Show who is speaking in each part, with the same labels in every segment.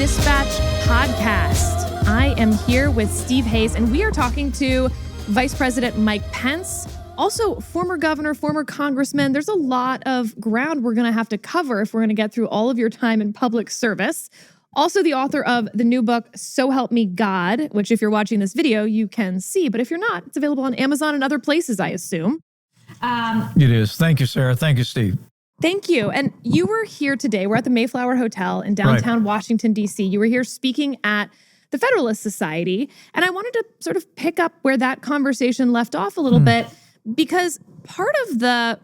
Speaker 1: Dispatch podcast. I am here with Steve Hayes, and we are talking to Vice President Mike Pence, also former governor, former congressman. There's a lot of ground we're going to have to cover if we're going to get through all of your time in public service. Also the author of the new book, So Help Me God, which if you're watching this video, you can see. But if you're not, it's available on Amazon and other places, I assume.
Speaker 2: It is. Thank you, Sarah. Thank you, Steve.
Speaker 1: Thank you. And you were here today. We're at the Mayflower Hotel in downtown Washington, D.C. You were here speaking at the Federalist Society. And I wanted to sort of pick up where that conversation left off a little bit, because part of the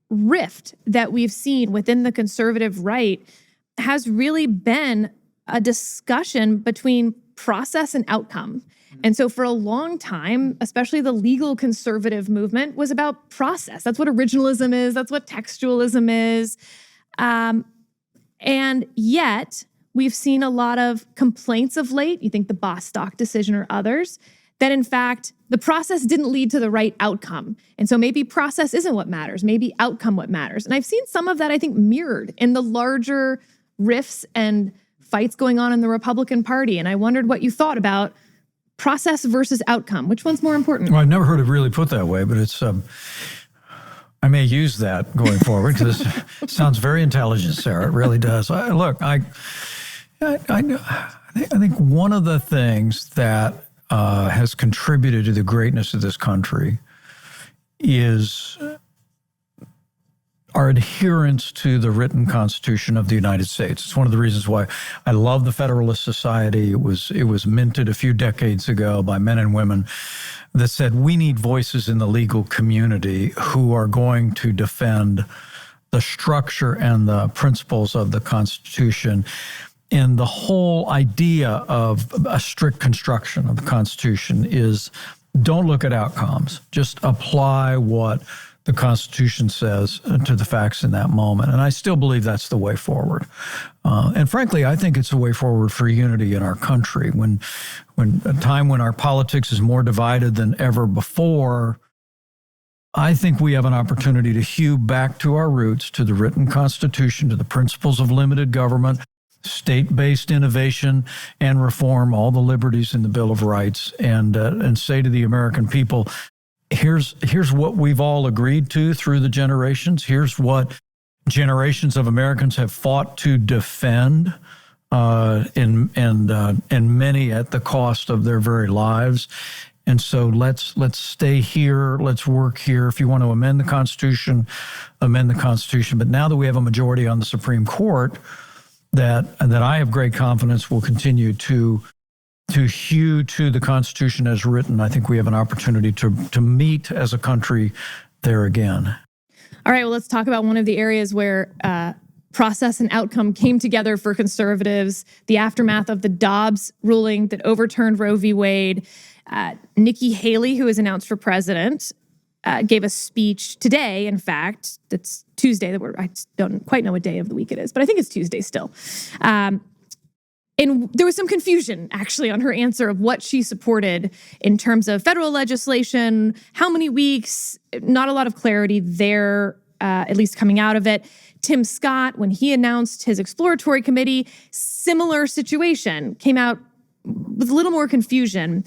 Speaker 1: rift that we've seen within the conservative right has really been a discussion between process and outcome. And so for a long time, especially the legal conservative movement was about process. That's what originalism is. That's what textualism is. And yet we've seen a lot of complaints of late, you think the Bostock decision or others, that in fact, the process didn't lead to the right outcome. And so maybe process isn't what matters, maybe outcome what matters. And I've seen some of that, I think, mirrored in the larger rifts and fights going on in the Republican Party. And I wondered what you thought about process versus outcome. Which one's more important?
Speaker 2: Well, I've never heard it really put that way, but it's I may use that going forward because it sounds very intelligent, Sarah. It really does. I think one of the things that has contributed to the greatness of this country is our adherence to the written Constitution of the United States. It's one of the reasons why I love the Federalist Society. It was minted a few decades ago by men and women that said we need voices in the legal community who are going to defend the structure and the principles of the Constitution. And the whole idea of a strict construction of the Constitution is don't look at outcomes. Just apply what the Constitution says to the facts in that moment. And I still believe that's the way forward. And frankly, I think it's the way forward for unity in our country. When a time when our politics is more divided than ever before, I think we have an opportunity to hew back to our roots, to the written Constitution, to the principles of limited government, state-based innovation and reform, all the liberties in the Bill of Rights, and say to the American people, here's what we've all agreed to through the generations. Here's what generations of Americans have fought to defend, and many at the cost of their very lives. And so let's stay here. Let's work here. If you want to amend the Constitution, amend the Constitution. But now that we have a majority on the Supreme Court, that I have great confidence will continue to hew to the Constitution as written, I think we have an opportunity to meet as a country there again.
Speaker 1: All right, well, let's talk about one of the areas where process and outcome came together for conservatives, the aftermath of the Dobbs ruling that overturned Roe v. Wade. Nikki Haley, who is announced for president, gave a speech today, in fact, that's Tuesday. I don't quite know what day of the week it is, but I think it's Tuesday still. And there was some confusion, actually, on her answer of what she supported in terms of federal legislation, how many weeks, not a lot of clarity there, at least coming out of it. Tim Scott, when he announced his exploratory committee, similar situation, came out with a little more confusion.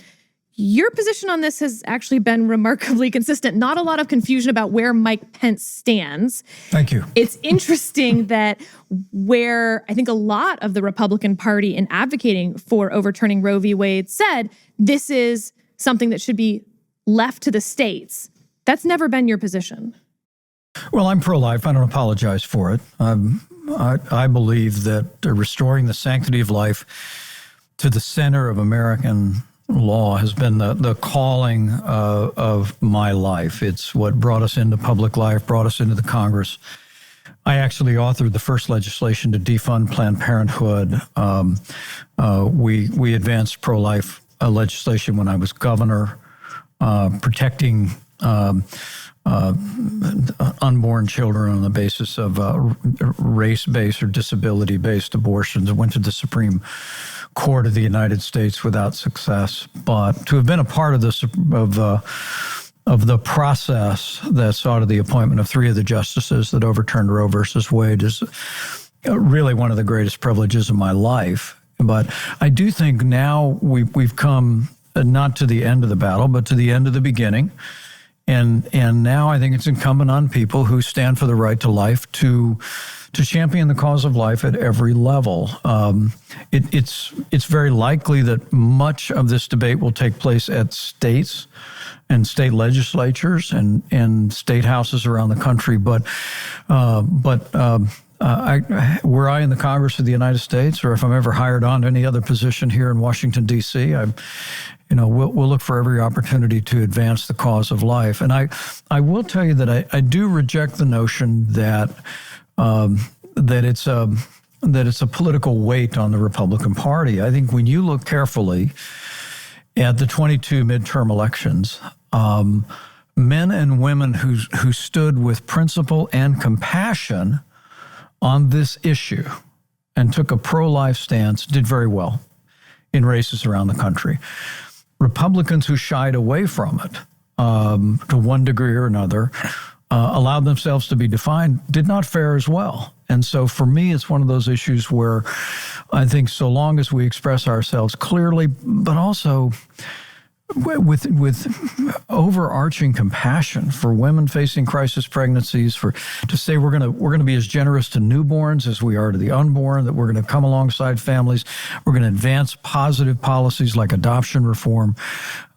Speaker 1: Your position on this has actually been remarkably consistent. Not a lot of confusion about where Mike Pence stands.
Speaker 2: Thank you.
Speaker 1: It's interesting that where I think a lot of the Republican Party in advocating for overturning Roe v. Wade said this is something that should be left to the states. That's never been your position.
Speaker 2: Well, I'm pro-life. I don't apologize for it. I believe that restoring the sanctity of life to the center of American law has been the calling of my life. It's what brought us into public life, brought us into the Congress. I actually authored the first legislation to defund Planned Parenthood. We advanced pro-life legislation when I was governor, protecting unborn children on the basis of race-based or disability-based abortions. It went to the Supreme Court of the United States without success. But to have been a part of this of the process that saw to the appointment of 3 of the justices that overturned Roe versus Wade is really one of the greatest privileges of my life. But I do think now we've come not to the end of the battle, but to the end of the beginning. And now I think it's incumbent on people who stand for the right to life to champion the cause of life at every level. It's very likely that much of this debate will take place at states and state legislatures and state houses around the country. But were I in the Congress of the United States, or if I'm ever hired on to any other position here in Washington, D.C., we'll look for every opportunity to advance the cause of life. And I will tell you that I do reject the notion that it's a political weight on the Republican Party. I think when you look carefully at the 22 midterm elections, men and women who stood with principle and compassion on this issue and took a pro-life stance did very well in races around the country. Republicans who shied away from it to one degree or another, allowed themselves to be defined, did not fare as well. And so for me, it's one of those issues where I think so long as we express ourselves clearly, but also with overarching compassion for women facing crisis pregnancies, to say we're going to be as generous to newborns as we are to the unborn, that we're going to come alongside families, we're going to advance positive policies like adoption reform.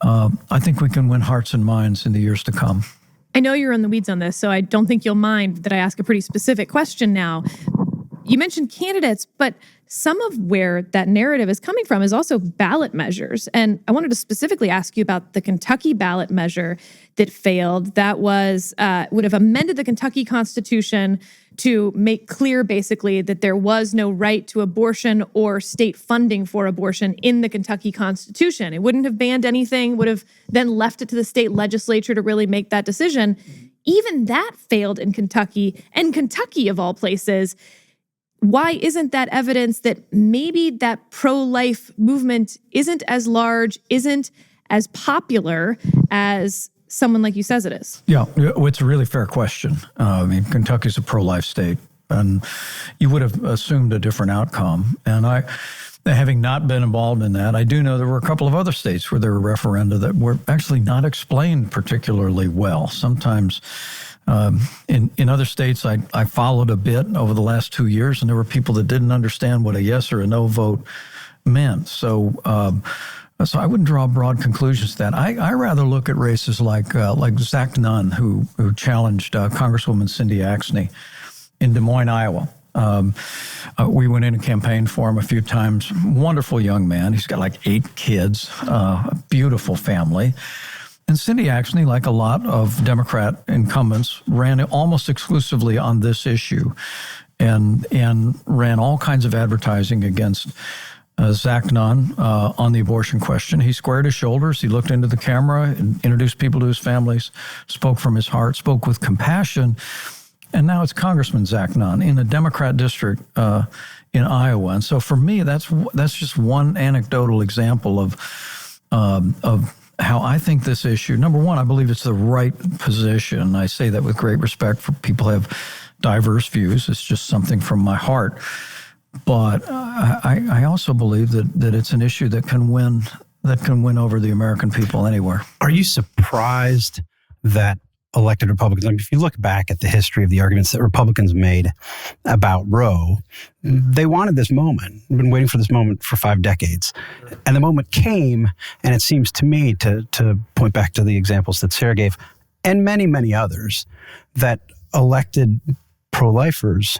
Speaker 2: I think we can win hearts and minds in the years to come.
Speaker 1: I know you're in the weeds on this, so I don't think you'll mind that I ask a pretty specific question now. You mentioned candidates, but some of where that narrative is coming from is also ballot measures. And I wanted to specifically ask you about the Kentucky ballot measure that failed. That would have amended the Kentucky Constitution to make clear, basically, that there was no right to abortion or state funding for abortion in the Kentucky Constitution. It wouldn't have banned anything, would have then left it to the state legislature to really make that decision. Even that failed in Kentucky, and Kentucky, of all places. Why isn't that evidence that maybe that pro-life movement isn't as large, isn't as popular as someone like you says it is?
Speaker 2: Yeah, it's a really fair question. Kentucky's a pro-life state, and you would have assumed a different outcome. And having not been involved in that, I do know there were a couple of other states where there were referenda that were actually not explained particularly well. Sometimes in other states, I followed a bit over the last 2 years, and there were people that didn't understand what a yes or a no vote meant. So I wouldn't draw broad conclusions to that. I rather look at races like Zach Nunn, who challenged Congresswoman Cindy Axne in Des Moines, Iowa. We went in and campaigned for him a few times. Wonderful young man. He's got like 8 kids, a beautiful family. And Cindy Axne, like a lot of Democrat incumbents, ran almost exclusively on this issue and ran all kinds of advertising against Zach Nunn on the abortion question. He squared his shoulders. He looked into the camera and introduced people to his families, spoke from his heart, spoke with compassion. And now it's Congressman Zach Nunn in a Democrat district in Iowa. And so for me, that's just one anecdotal example of how I think this issue, number one, I believe it's the right position. I say that with great respect for people who have diverse views. It's just something from my heart. But I also believe that it's an issue that can win over the American people anywhere.
Speaker 3: Are you surprised that elected Republicans, if you look back at the history of the arguments that Republicans made about Roe, they wanted this moment. They've been waiting for this moment for 5 decades. And the moment came, and it seems to me, to point back to the examples that Sarah gave, and many, many others, that elected pro-lifers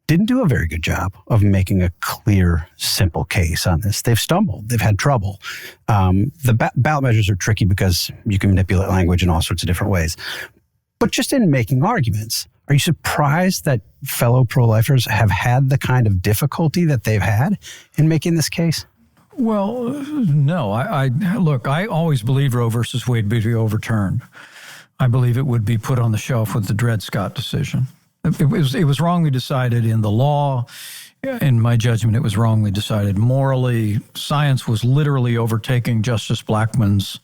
Speaker 3: didn't do a very good job of making a clear, simple case on this. They've stumbled. They've had trouble. The ballot measures are tricky because you can manipulate language in all sorts of different ways. But just in making arguments, are you surprised that fellow pro-lifers have had the kind of difficulty that they've had in making this case?
Speaker 2: Well, no. Look, I always believed Roe versus Wade would be overturned. I believe it would be put on the shelf with the Dred Scott decision. It was wrongly decided in the law. In my judgment, it was wrongly decided morally. Science was literally overtaking Justice Blackmun's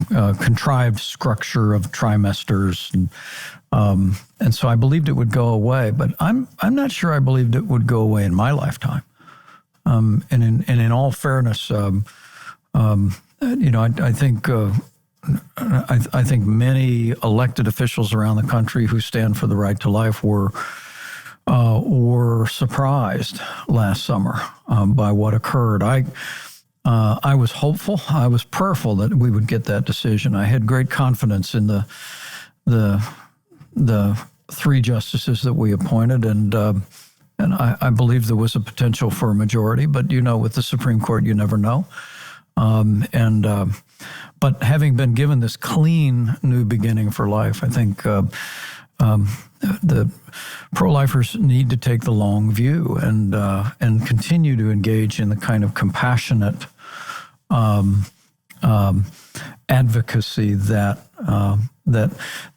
Speaker 2: contrived structure of trimesters. And And so I believed it would go away, but I'm not sure I believed it would go away in my lifetime. And in all fairness, I think many elected officials around the country who stand for the right to life were surprised last summer by what occurred. I was hopeful. I was prayerful that we would get that decision. I had great confidence in the three justices that we appointed, and I believe there was a potential for a majority. But with the Supreme Court, you never know. But having been given this clean new beginning for life, I think the pro-lifers need to take the long view and continue to engage in the kind of compassionate advocacy that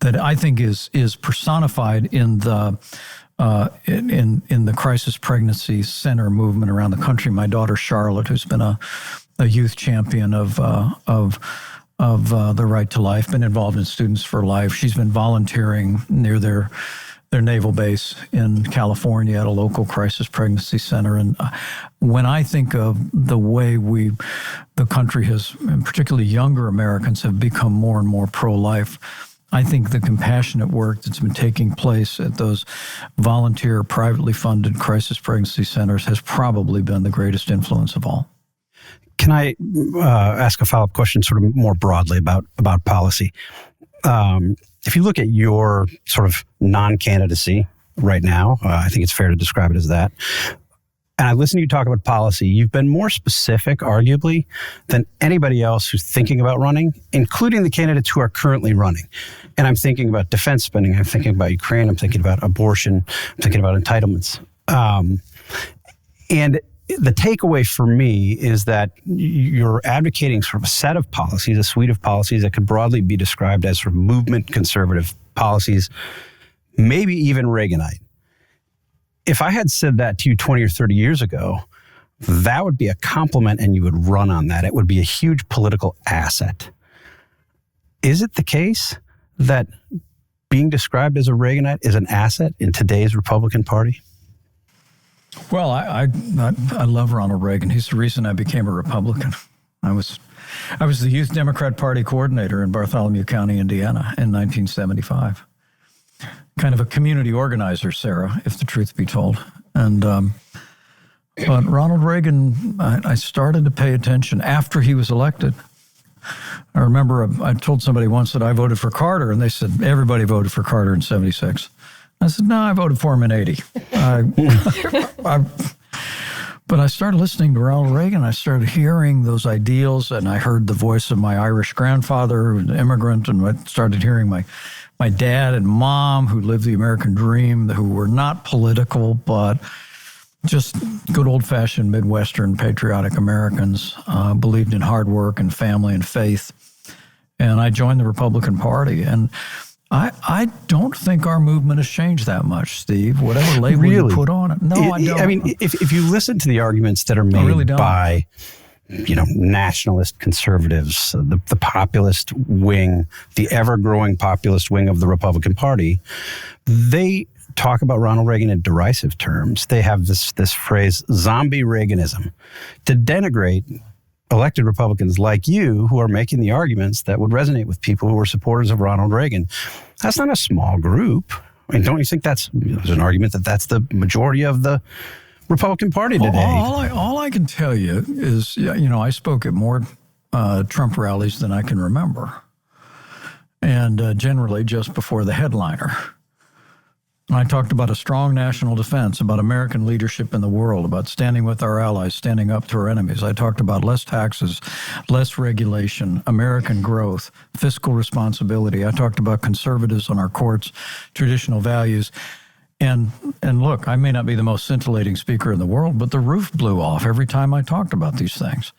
Speaker 2: I think is personified in the crisis pregnancy center movement around the country. My daughter Charlotte, who's been a youth champion of the right to life, been involved in Students for Life. She's been volunteering near their naval base in California at a local crisis pregnancy center. And when I think of the way the country has, and particularly younger Americans, have become more and more pro-life, I think the compassionate work that's been taking place at those volunteer, privately funded crisis pregnancy centers has probably been the greatest influence of all.
Speaker 3: Can I ask a follow-up question sort of more broadly about policy? If you look at your sort of non-candidacy right now, I think it's fair to describe it as that, and I listen to you talk about policy, you've been more specific, arguably, than anybody else who's thinking about running, including the candidates who are currently running. And I'm thinking about defense spending, I'm thinking about Ukraine, I'm thinking about abortion, I'm thinking about entitlements. And the takeaway for me is that you're advocating sort of a set of policies, a suite of policies that could broadly be described as sort of movement conservative policies, maybe even Reaganite. If I had said that to you 20 or 30 years ago, that would be a compliment and you would run on that. It would be a huge political asset. Is it the case that being described as a Reaganite is an asset in today's Republican Party?
Speaker 2: Well, I love Ronald Reagan. He's the reason I became a Republican. I was the Youth Democrat Party coordinator in Bartholomew County, Indiana in 1975. Kind of a community organizer, Sarah, if the truth be told. And but Ronald Reagan, I started to pay attention after he was elected. I remember I told somebody once that I voted for Carter, and they said, everybody voted for Carter in 76. I said, no, I voted for him in 80. But I started listening to Ronald Reagan. I started hearing those ideals, and I heard the voice of my Irish grandfather, who was an immigrant, and I started hearing my dad and mom, who lived the American dream, who were not political, but just good old-fashioned Midwestern patriotic Americans, believed in hard work and family and faith. And I joined the Republican Party. And I don't think our movement has changed that much, Steve, whatever label you put on it. No, I don't.
Speaker 3: I mean, if you listen to the arguments that are made by, nationalist conservatives, the populist wing, the ever-growing populist wing of the Republican Party, they talk about Ronald Reagan in derisive terms. They have this phrase, zombie Reaganism, to denigrate elected Republicans like you who are making the arguments that would resonate with people who are supporters of Ronald Reagan. That's not a small group. I mean, don't you think there's an argument that that's the majority of the Republican Party today?
Speaker 2: All I can tell you is, I spoke at more Trump rallies than I can remember, and generally just before the headliner. I talked about a strong national defense, about American leadership in the world, about standing with our allies, standing up to our enemies. I talked about less taxes, less regulation, American growth, fiscal responsibility. I talked about conservatives on our courts, traditional values. And look, I may not be the most scintillating speaker in the world, but the roof blew off every time I talked about these things.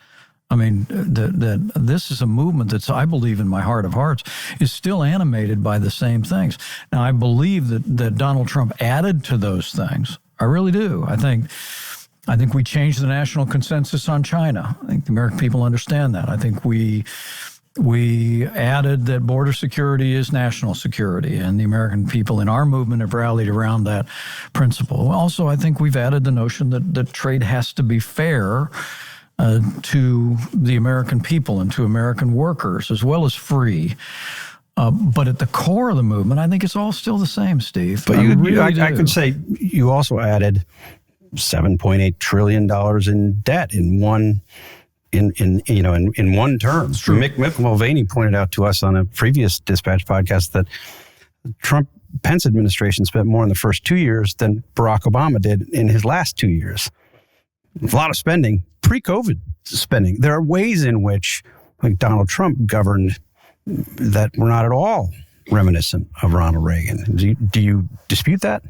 Speaker 2: I mean, this is a movement that's, I believe in my heart of hearts, is still animated by the same things. Now, I believe that Donald Trump added to those things. I really do. I think we changed the national consensus on China. I think the American people understand that. I think we We added that border security is national security, and the American people in our movement have rallied around that principle. Also, I think we've added the notion that trade has to be fair to the American people and to American workers, as well as free. But at the core of the movement, I think it's all still the same, Steve.
Speaker 3: But I could say you also added $7.8 trillion in debt in one term. Mick Mulvaney pointed out to us on a previous Dispatch podcast that Trump-Pence administration spent more in the first 2 years than Barack Obama did in his last 2 years. A lot of spending, pre-COVID spending. There are ways in which Donald Trump governed that were not at all reminiscent of Ronald Reagan. Do you dispute that?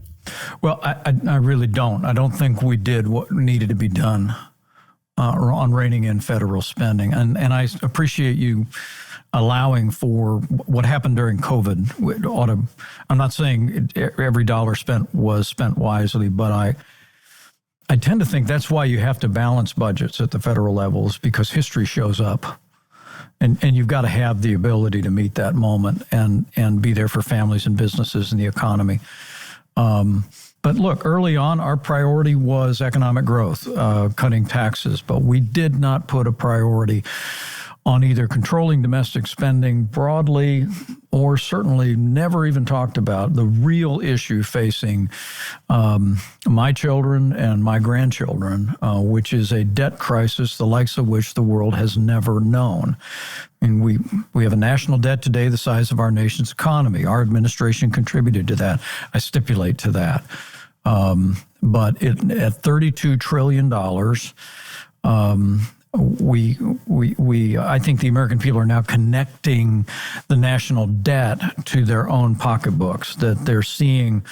Speaker 2: Well, I really don't. I don't think we did what needed to be done on reining in federal spending. And I appreciate you allowing for what happened during COVID. I'm not saying every dollar spent was spent wisely, but I tend to think that's why you have to balance budgets at the federal levels, because history shows up. And you've got to have the ability to meet that moment and be there for families and businesses and the economy. But look, early on, our priority was economic growth, cutting taxes, but we did not put a priority on either controlling domestic spending broadly or certainly never even talked about the real issue facing my children and my grandchildren, which is a debt crisis, the likes of which the world has never known. And we have a national debt today the size of our nation's economy. Our administration contributed to that. I stipulate to that. But at $32 trillion, I think the American people are now connecting the national debt to their own pocketbooks, that they're seeing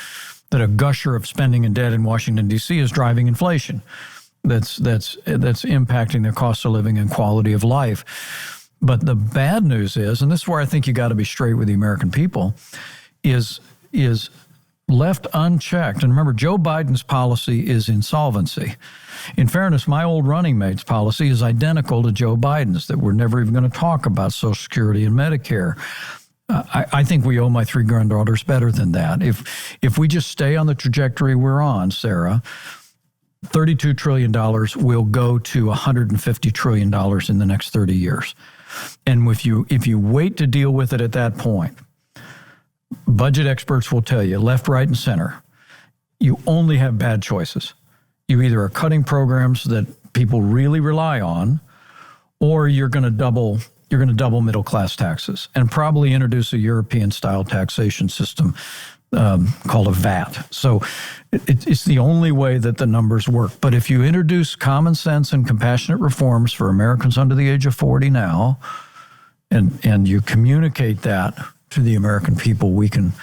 Speaker 2: that a gusher of spending and debt in Washington, D.C. is driving inflation. That's impacting their cost of living and quality of life. But the bad news is, and this is where I think you got to be straight with the American people, is left unchecked. And remember, Joe Biden's policy is insolvency. In fairness, my old running mate's policy is identical to Joe Biden's, that we're never even going to talk about Social Security and Medicare. I think we owe my 3 granddaughters better than that. If we just stay on the trajectory we're on, Sarah, $32 trillion will go to $150 trillion in the next 30 years. And if you wait to deal with it at that point, budget experts will tell you, left, right, and center, you only have bad choices. You either are cutting programs that people really rely on, or you're going to double middle-class taxes and probably introduce a European-style taxation system called a VAT. So it's the only way that the numbers work. But if you introduce common sense and compassionate reforms for Americans under the age of 40 now, and you communicate that to the American people, we can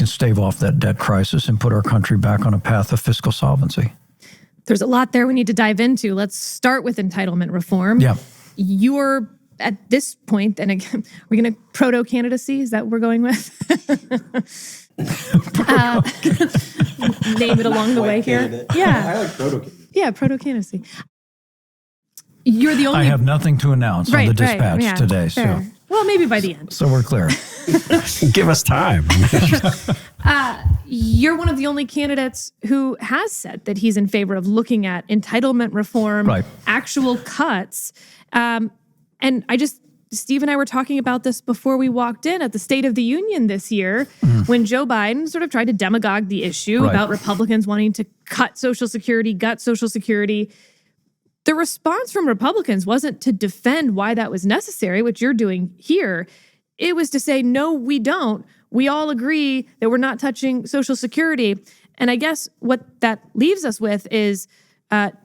Speaker 2: stave off that debt crisis and put our country back on a path of fiscal solvency.
Speaker 1: There's a lot there we need to dive into. Let's start with entitlement reform.
Speaker 2: Yeah.
Speaker 1: You're at this point, and again, we're going to proto-candidacy? Is that what we're going with? Name it along the way here. Yeah.
Speaker 4: I like proto-candidacy.
Speaker 1: Yeah, proto-candidacy. You're the only...
Speaker 2: I have nothing to announce on the Dispatch today.
Speaker 1: Fair. So, well, maybe by the end.
Speaker 2: So we're clear.
Speaker 3: Give us time.
Speaker 1: You're one of the only candidates who has said that he's in favor of looking at entitlement reform,
Speaker 2: right,
Speaker 1: actual cuts. And Steve and I were talking about this before we walked in at the State of the Union this year, when Joe Biden sort of tried to demagogue the issue about Republicans wanting to cut Social Security, gut Social Security. The response from Republicans wasn't to defend why that was necessary, which you're doing here. It was to say, no, we don't. We all agree that we're not touching Social Security. And I guess what that leaves us with is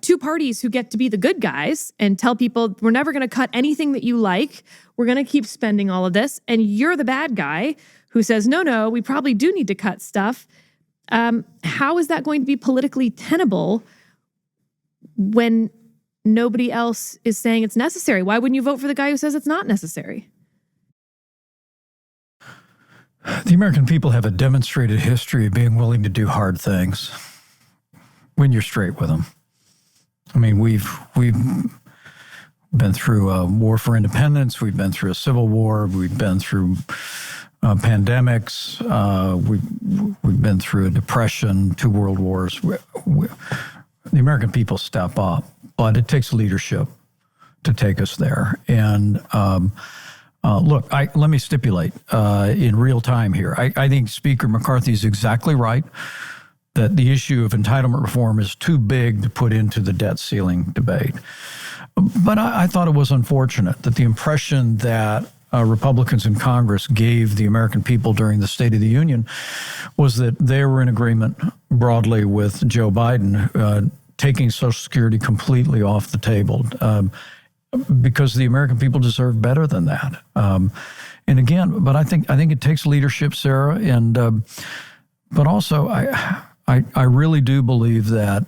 Speaker 1: two parties who get to be the good guys and tell people, we're never going to cut anything that you like. We're going to keep spending all of this. And you're the bad guy who says, no, we probably do need to cut stuff. How is that going to be politically tenable when nobody else is saying it's necessary? Why wouldn't you vote for the guy who says it's not necessary?
Speaker 2: The American people have a demonstrated history of being willing to do hard things when you're straight with them. I mean, we've been through a war for independence. We've been through a civil war. We've been through pandemics. We've been through a depression, 2 world wars. The American people step up, but it takes leadership to take us there. And look, let me stipulate in real time here. I think Speaker McCarthy is exactly right that the issue of entitlement reform is too big to put into the debt ceiling debate. But I thought it was unfortunate that the impression that Republicans in Congress gave the American people during the State of the Union was that they were in agreement broadly with Joe Biden taking Social Security completely off the table because the American people deserve better than that. And again, but I think it takes leadership, Sarah, and but also I really do believe that,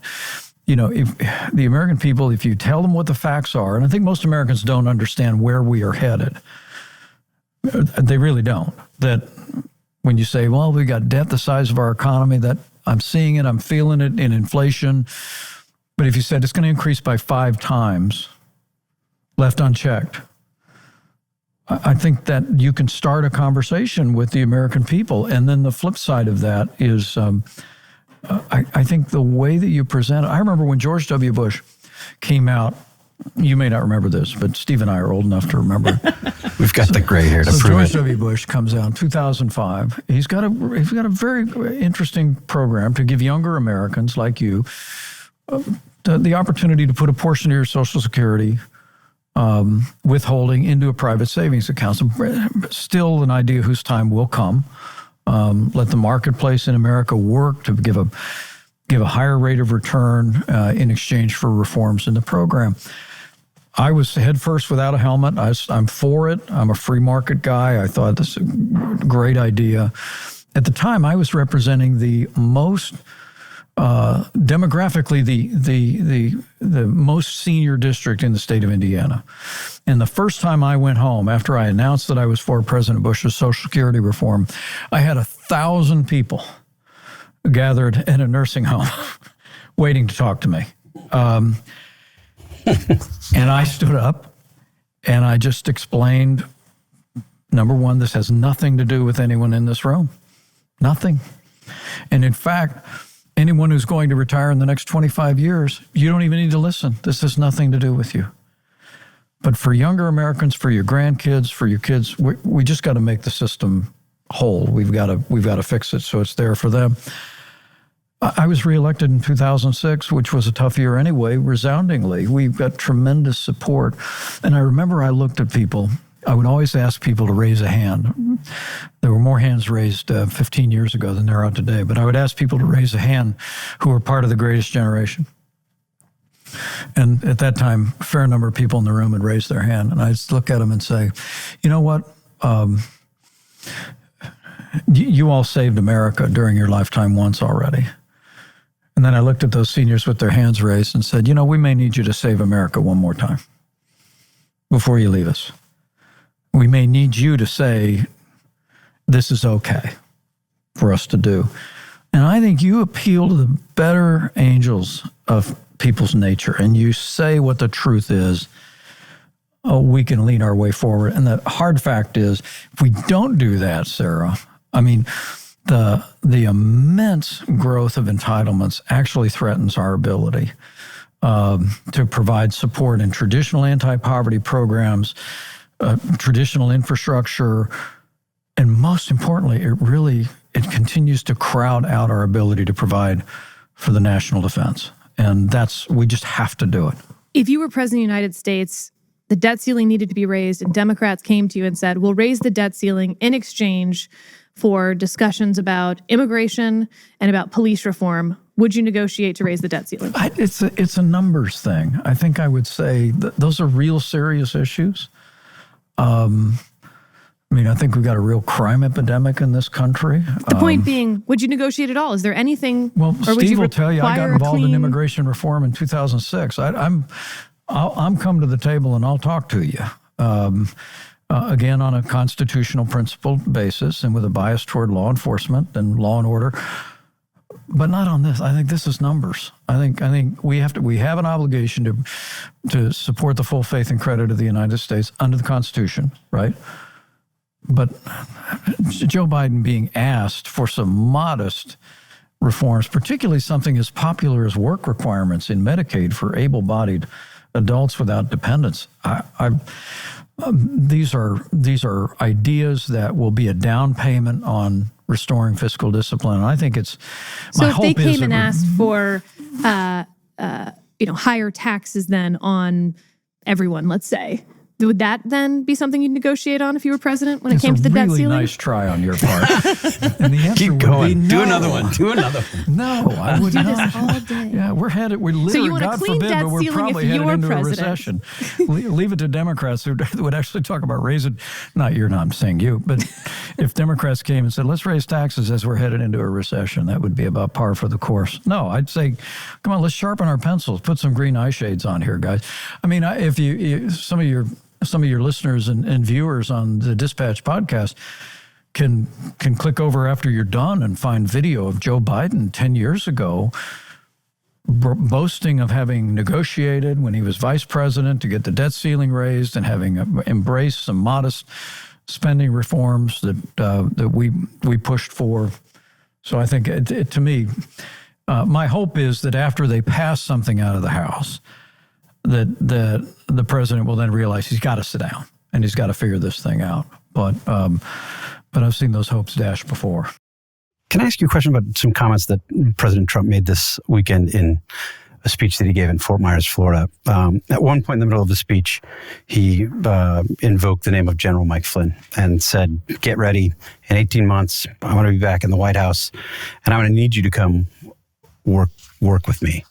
Speaker 2: if the American people, if you tell them what the facts are, and I think most Americans don't understand where we are headed. They really don't. That when you say, well, we got debt the size of our economy, that I'm seeing it, I'm feeling it in inflation. But if you said it's going to increase by 5 times, left unchecked, I think that you can start a conversation with the American people. And then the flip side of that is I think the way that you present it, I remember when George W. Bush came out, you may not remember this, but Steve and I are old enough to remember.
Speaker 3: We've got the gray hair to prove
Speaker 2: George
Speaker 3: it.
Speaker 2: W. Bush comes out in 2005. He's got a very interesting program to give younger Americans like you the opportunity to put a portion of your Social Security withholding into a private savings account. So still an idea whose time will come. Let the marketplace in America work to give a higher rate of return in exchange for reforms in the program. I was head first without a helmet. I'm for it. I'm a free market guy. I thought this was a great idea. At the time, I was representing the most demographically the most senior district in the state of Indiana. And the first time I went home, after I announced that I was for President Bush's Social Security reform, I had 1,000 people gathered in a nursing home waiting to talk to me. And I stood up and I just explained, number one, this has nothing to do with anyone in this room. Nothing. And in fact, anyone who's going to retire in the next 25 years, you don't even need to listen. This has nothing to do with you. But for younger Americans, for your grandkids, for your kids, we just got to make the system whole. We've got to fix it so it's there for them. I was reelected in 2006, which was a tough year anyway, resoundingly. We've got tremendous support. And I remember I looked at people. I would always ask people to raise a hand. There were more hands raised 15 years ago than there are today, but I would ask people to raise a hand who were part of the greatest generation. And at that time, a fair number of people in the room would raise their hand. And I'd just look at them and say, you know what? You all saved America during your lifetime once already. And then I looked at those seniors with their hands raised and said, we may need you to save America one more time before you leave us. We may need you to say, this is okay for us to do. And I think you appeal to the better angels of people's nature and you say what the truth is. We can lead our way forward. And the hard fact is, if we don't do that, Sarah, the immense growth of entitlements actually threatens our ability to provide support in traditional anti-poverty programs, traditional infrastructure, and most importantly, it continues to crowd out our ability to provide for the national defense. And we just have to do it.
Speaker 1: If you were president of the United States, the debt ceiling needed to be raised, and Democrats came to you and said, we'll raise the debt ceiling in exchange for discussions about immigration and about police reform, would you negotiate to raise the debt ceiling?
Speaker 2: It's a numbers thing. I think I would say those are real serious issues. I think we've got a real crime epidemic in this country.
Speaker 1: The point being, would you negotiate at all? Is there anything?
Speaker 2: Well, Steve will tell you, I got involved in immigration reform in 2006. I'm come to the table and I'll talk to you. Again, on a constitutional principled basis and with a bias toward law enforcement and law and order. but not on this. I think this is numbers. I think we have an obligation to support the full faith and credit of the United States under the Constitution, right? But Joe Biden being asked for some modest reforms, particularly something as popular as work requirements in Medicaid for able-bodied adults without dependents. These are ideas that will be a down payment on restoring fiscal discipline. And I think it's
Speaker 1: so. If they came and asked for higher taxes then on everyone, let's say, would that then be something you'd negotiate on if you were president when it came to the debt ceiling?
Speaker 2: It's a really nice try on your part. And the answer
Speaker 3: Keep
Speaker 2: would
Speaker 3: going.
Speaker 2: be no.
Speaker 3: Do another one. Do another one.
Speaker 2: No, I would
Speaker 1: do
Speaker 2: not.
Speaker 1: this all day.
Speaker 2: Yeah, we're literally,
Speaker 1: So you want a
Speaker 2: God
Speaker 1: clean
Speaker 2: forbid,
Speaker 1: debt
Speaker 2: but we're
Speaker 1: ceiling
Speaker 2: probably
Speaker 1: if
Speaker 2: headed
Speaker 1: you're
Speaker 2: into
Speaker 1: president.
Speaker 2: a recession. Leave it to Democrats who would actually talk about raising, I'm saying you, but if Democrats came and said, let's raise taxes as we're headed into a recession, that would be about par for the course. No, I'd say, come on, let's sharpen our pencils, put some green eye shades on here, guys. I mean, if you some of your listeners and viewers on the Dispatch podcast can click over after you're done and find video of Joe Biden 10 years ago boasting of having negotiated when he was vice president to get the debt ceiling raised and having embraced some modest spending reforms that we pushed for. So I think to me, my hope is that after they pass something out of the House, that the president will then realize he's got to sit down and he's got to figure this thing out. But I've seen those hopes dashed before.
Speaker 3: Can I ask you a question about some comments that President Trump made this weekend in a speech that he gave in Fort Myers, Florida? At one point in the middle of the speech, he invoked the name of General Mike Flynn and said, get ready. In 18 months, I'm going to be back in the White House, and I'm going to need you to come work with me.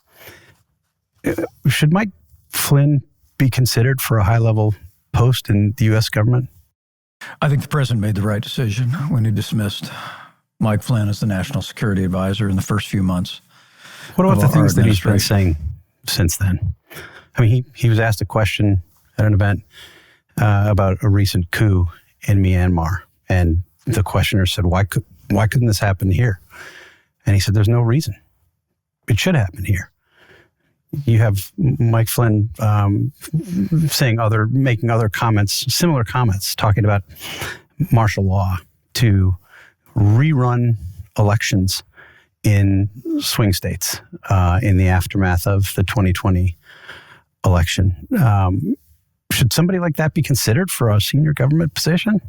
Speaker 3: Should Mike Flynn be considered for a high-level post in the U.S. government?
Speaker 2: I think the president made the right decision when he dismissed Mike Flynn as the national security advisor in the first few months.
Speaker 3: What about the things that he's been saying since then? I mean, he was asked a question at an event about a recent coup in Myanmar, and the questioner said, "Why couldn't this happen here?" And he said, "There's no reason. It should happen here." You have Mike Flynn making other comments, similar comments, talking about martial law to rerun elections in swing states in the aftermath of the 2020 election. Should somebody like that be considered for a senior government position?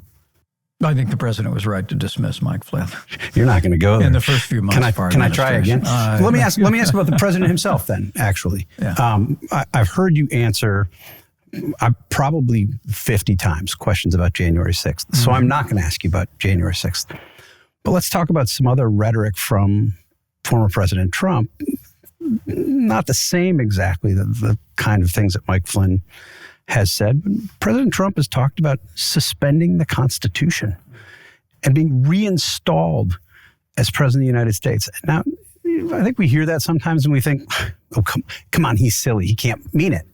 Speaker 2: I think the president was right to dismiss Mike Flynn.
Speaker 3: You're not going to go there.
Speaker 2: In the first few months.
Speaker 3: Can I try again? Let me ask about the president himself then, actually.
Speaker 2: Yeah.
Speaker 3: I've heard you answer probably 50 times questions about January 6th. So I'm not going to ask you about January 6th. But let's talk about some other rhetoric from former President Trump. Not the same exactly, the kind of things that Mike Flynn has said. But President Trump has talked about suspending the Constitution and being reinstalled as President of the United States. Now, I think we hear that sometimes and we think, oh, come on, he's silly. He can't mean it.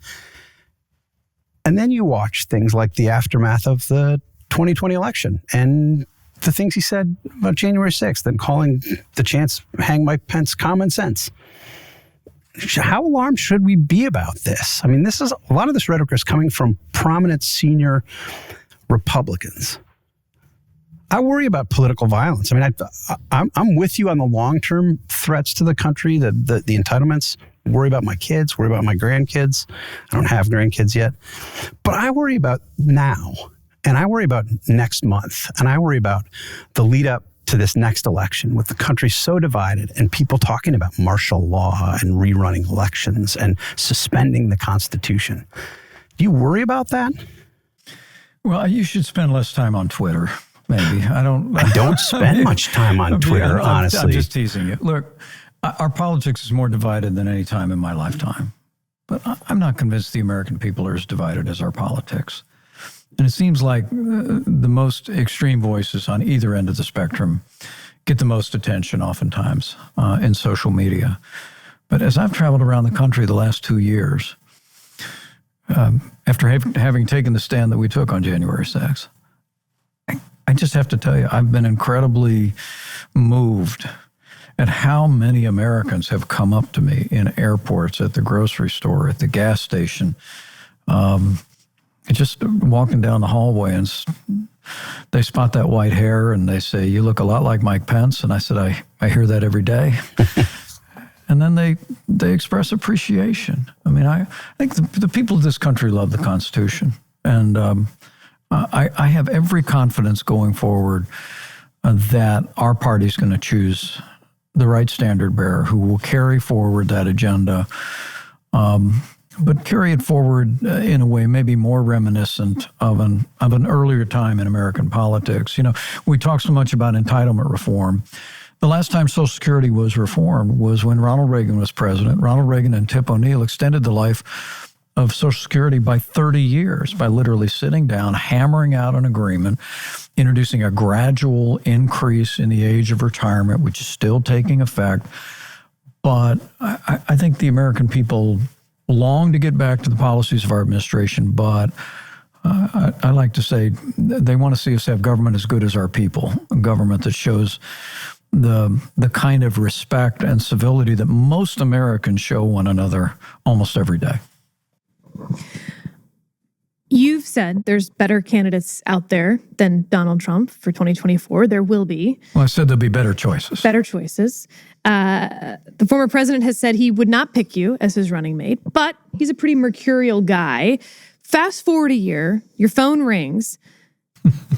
Speaker 3: And then you watch things like the aftermath of the 2020 election and the things he said about January 6th and calling the chance hang Mike Pence common sense. How alarmed should we be about this? I mean, a lot of this rhetoric is coming from prominent senior Republicans. I worry about political violence. I mean, I'm with you on the long-term threats to the country, the entitlements. Worry about my kids, worry about my grandkids. I don't have grandkids yet. But I worry about now, and I worry about next month, and I worry about the lead up to this next election with the country so divided and people talking about martial law and rerunning elections and suspending the Constitution. Do you worry about that?
Speaker 2: Well, you should spend less time on Twitter, maybe. I
Speaker 3: don't spend much time on Twitter, honestly.
Speaker 2: I'm just teasing you. Look, our politics is more divided than any time in my lifetime. But I'm not convinced the American people are as divided as our politics. And it seems like the most extreme voices on either end of the spectrum get the most attention oftentimes in social media. But as I've traveled around the country the last 2 years, after having taken the stand that we took on January 6th, I just have to tell you, I've been incredibly moved at how many Americans have come up to me in airports, at the grocery store, at the gas station, just walking down the hallway, and they spot that white hair and they say, "You look a lot like Mike Pence." And I said, I hear that every day. And then they express appreciation. I mean, I think the people of this country love the Constitution. And I have every confidence going forward that our party's going to choose the right standard bearer who will carry forward that agenda, but carry it forward in a way maybe more reminiscent of an earlier time in American politics. You know, we talk so much about entitlement reform. The last time Social Security was reformed was when Ronald Reagan was president. Ronald Reagan and Tip O'Neill extended the life of Social Security by 30 years by literally sitting down, hammering out an agreement, introducing a gradual increase in the age of retirement, which is still taking effect. But I think the American people long to get back to the policies of our administration, but I like to say they want to see us have government as good as our people, a government that shows the kind of respect and civility that most Americans show one another almost every day.
Speaker 1: You've said there's better candidates out there than Donald Trump for 2024. There will be.
Speaker 2: Well, I said there'll be better choices.
Speaker 1: Better choices. The former president has said he would not pick you as his running mate, but he's a pretty mercurial guy. Fast forward a year, your phone rings.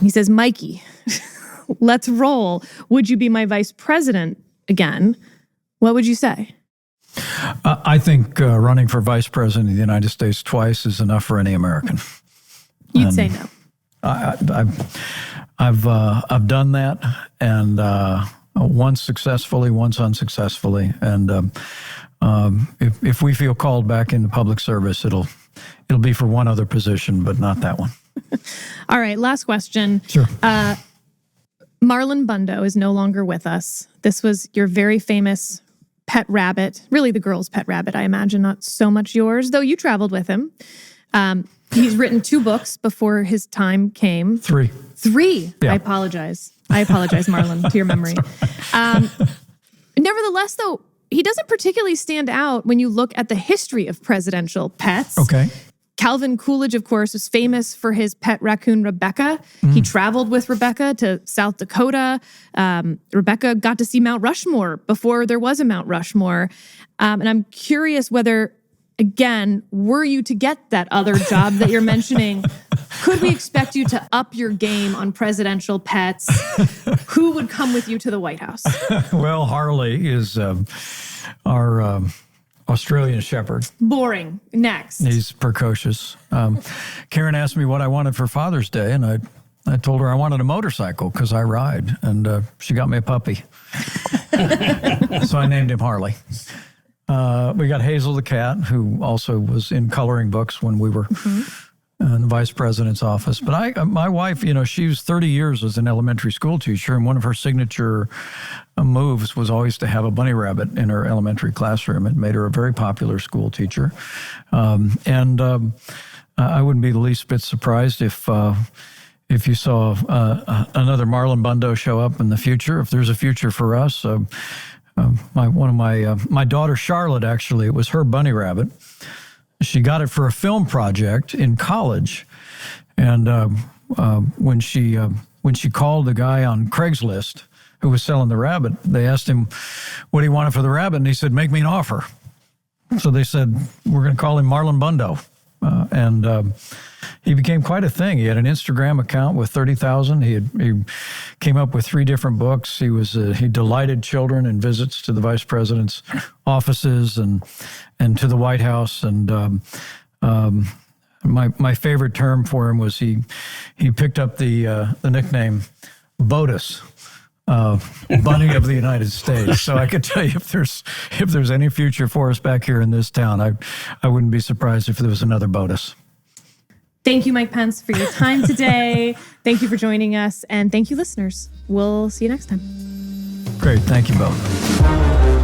Speaker 1: He says, "Mikey, let's roll. Would you be my vice president again?" What would you say?
Speaker 2: I think running for vice president of the United States twice is enough for any American.
Speaker 1: You'd say no.
Speaker 2: I've done that, and once successfully, once unsuccessfully. And if we feel called back into public service, it'll be for one other position, but not that one.
Speaker 1: All right, last question.
Speaker 2: Sure.
Speaker 1: Marlon Bundo is no longer with us. This was your very famous pet rabbit, really the girl's pet rabbit, I imagine, not so much yours, though you traveled with him. He's written 2 books before his time came.
Speaker 2: 3.
Speaker 1: 3?
Speaker 2: Yeah.
Speaker 1: I apologize, Marlon, to your memory. Nevertheless, though, he doesn't particularly stand out when you look at the history of presidential pets.
Speaker 2: Okay.
Speaker 1: Calvin Coolidge, of course, was famous for his pet raccoon, Rebecca. He traveled with Rebecca to South Dakota. Rebecca got to see Mount Rushmore before there was a Mount Rushmore. And I'm curious whether, again, were you to get that other job that you're mentioning, could we expect you to up your game on presidential pets? Who would come with you to the White House?
Speaker 2: Well, Harley is our Australian Shepherd.
Speaker 1: Boring. Next.
Speaker 2: He's precocious. Karen asked me what I wanted for Father's Day, and I told her I wanted a motorcycle because I ride, and she got me a puppy. So I named him Harley. We got Hazel the cat, who also was in coloring books when we were in the vice president's office. But my wife, you know, she was 30 years as an elementary school teacher, and one of her signature moves was always to have a bunny rabbit in her elementary classroom. It made her a very popular school teacher. And I wouldn't be the least bit surprised if you saw another Marlon Bundo show up in the future, if there's a future for us. My daughter Charlotte, actually, it was her bunny rabbit. She got it for a film project in college, and when she called the guy on Craigslist who was selling the rabbit, they asked him what he wanted for the rabbit, and he said, "Make me an offer." So they said, "We're going to call him Marlon Bundo," and he became quite a thing. He had an Instagram account with 30,000. He came up with 3 different books. He delighted children in visits to the vice president's offices and to the White House. And my favorite term for him was he picked up the nickname Botus, Bunny of the United States. So I could tell you if there's any future for us back here in this town, I wouldn't be surprised if there was another Botus.
Speaker 1: Thank you, Mike Pence, for your time today. Thank you for joining us. And thank you, listeners. We'll see you next time.
Speaker 2: Great. Thank you both.